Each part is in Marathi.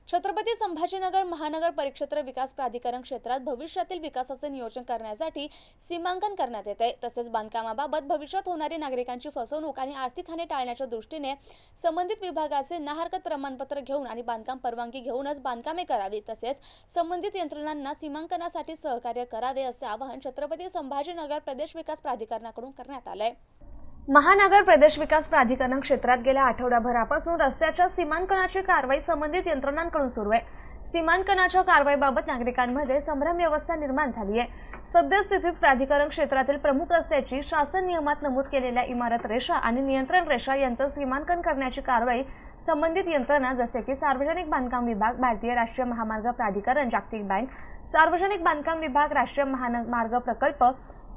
छत्रपती संभाजीनगर महानगर परिक्षेत्र विकास प्राधिकरण क्षेत्रात भविष्यातील विकासाचे नियोजन करण्यासाठी सीमांकन करण्यात येते। तसेच बांधकामाबाबत भविष्यात होणारी नागरिकांची फसवणूक आणि आर्थिक हानी टाळण्याच्या दृष्टीने संबंधित विभागाचे ना हरकत प्रमाणपत्र घेऊन आणि बांधकाम परवानगी घेऊनच बांधकामे करावी, तसेच संबंधित यंत्रणांना सीमांकनासाठी सहकार्य करावे असे आवाहन छत्रपती संभाजीनगर प्रदेश विकास प्राधिकरणाकडून करण्यात आले। महानगर प्रदेश विकास प्राधिकरण क्षेत्रात गेल्या आठवड्याभरापासून रस्त्याच्या सीमांकनाची कारवाई संबंधित यंत्रणांकडून सुरू आहे। सीमांकनाच्या कारवाईबाबत नागरिकांमध्ये संभ्रम व्यवस्था निर्माण झाली आहे। सद्यस्थितीत प्राधिकरण क्षेत्रातील प्रमुख रस्त्याची शासन नियमात नमूद केलेल्या इमारत रेषा आणि नियंत्रण रेषा यांचं सीमांकन करण्याची कारवाई संबंधित यंत्रणा जसे की सार्वजनिक बांधकाम विभाग, भारतीय राष्ट्रीय महामार्ग प्राधिकरण, जागतिक बँक, सार्वजनिक बांधकाम विभाग, राष्ट्रीय महामार्ग प्रकल्प,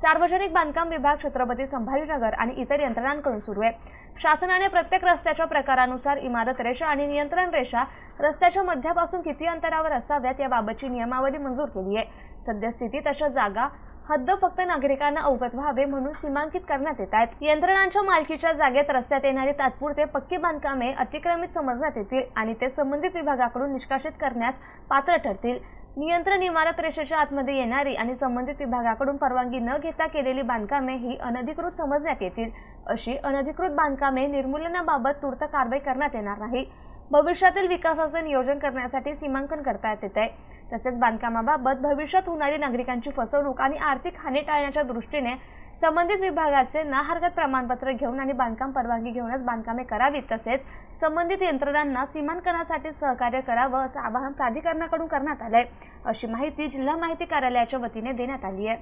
सार्वजनिक बांधकाम विभाग, छत्रपती संभाजीनगर आणि इतर यंत्रणांकडून सुरू आहे। शासनाने प्रत्येक रस्त्याच्या प्रकारानुसार इमारत रेषा आणि नियंत्रण रेषा रस्त्याच्या मध्यापासून किती अंतरावर असाव्यात याबाबतची नियमावली मंजूर केली आहे। सद्यस्थितीत अशा जागा हद्द फक्त नागरिकांना अवगत व्हावे म्हणून सीमांकित करण्यात येत आहेत। यंत्रणांच्या मालकीच्या जागेत रस्त्यात येणारी तात्पुरते पक्की बांधकामे अतिक्रमित समजण्यात येतील आणि ते संबंधित विभागाकडून निष्कासित करण्यास पात्र ठरतील। नियंत्रण इमारत रेषेच्या आतमध्ये येणारी आणि संबंधित विभागाकडून परवानगी न घेता केलेली बांधकामे ही अनधिकृत समजण्यात येतील। अशी अनधिकृत बांधकामे निर्मूलनाबाबत तूर्त कारवाई करण्यात येणार नाही। भविष्यातील विकासाचे नियोजन करण्यासाठी सीमांकन करण्यात येते। तसेच बांधकामाबाबत भविष्यात होणारी नागरिकांची फसवणूक आणि आर्थिक हानी टाळण्याच्या दृष्टीने संबंधित विभागाचे ना हरकत प्रमाणपत्र घेऊन आणि बांधकाम परवानगी घेऊनच बांधकामे करावीत, तसेच संबंधित यंत्रणांना सीमांकनासाठी सहकार्य करावं असं आवाहन प्राधिकरणाकडून करण्यात आलंय, अशी माहिती जिल्हा माहिती कार्यालयाच्या वतीने देण्यात आली आहे।